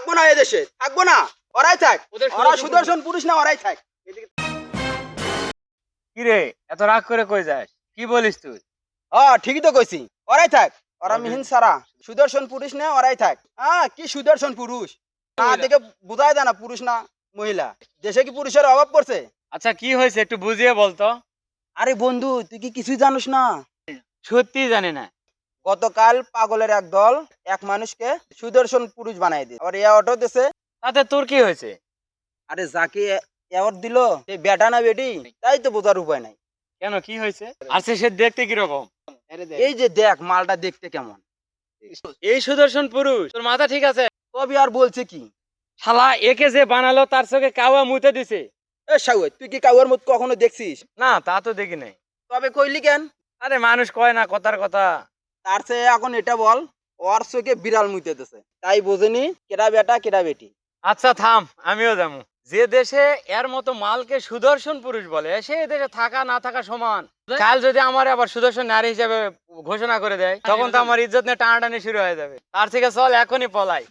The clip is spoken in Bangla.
থাকবো না এদেশে, থাকবো না, ওরাই থাক। ওরা সুদর্শন পুরুষ না, ওরাই থাক। কি রে এত রাগ করে কই যাস? কি বলিস তুই? ঠিকই তো কইছি, ওরাই থাক। ওরা মিহিন সারা সুদর্শন পুরুষ না, ওরাই থাক। কি সুদর্শন পুরুষ, না দেখে বোঝাই যায় না পুরুষ না মহিলা। দেশে কি পুরুষের অভাব পড়ছে? আচ্ছা কি হয়েছে একটু বুঝিয়ে বলতো। আরে বন্ধু, তুই কি কিছুই জানিস না? সত্যি জানি না। গতকাল পাগলের এক দল এক মানুষকে সুদর্শন পুরুষ বানাই দিয়ে আবার অটো দিছে। তাতে তোর কি হয়েছে? আরে যাকে অ্যাওয়ার্ড দিল সে বেটা না বেটি, তাই তো বোঝার উপায় নাই। কেন কি হয়েছে? আচ্ছা সে দেখতে কিরকম? এই যে দেখ মালটা দেখতে কেমন। এই সুদর্শন পুরুষ, তোর মাথা ঠিক আছে? তবে আর বলছে কি? শালা একে যে বানালো তার চোখে কাওয়া মুতে দিছে। এ সাউদ, তুই কি কাউয়ার মত কখনো দেখছিস? না তা তো দেখি নাই। তবে কইলি কেন? আরে মানুষ কয় না কথার কথা। তার চেয়ে এখন এটা বল, ওর চোখে বিড়াল মুইতেছে, তাই বোঝেনি কেডা বেটা কেডা বেটি। আচ্ছা থাম, আমিও যাবো। যে দেশে এর মতো মালকে সুদর্শন পুরুষ বলে সে দেশে থাকা না থাকা সমান। কাল যদি আমার আবার সুদর্শন নারী হিসেবে ঘোষণা করে দেয় তখন তো আমার ইজ্জত নিয়ে টানাটানি শুরু হয়ে যাবে। তার থেকে চল এখনই পলাই।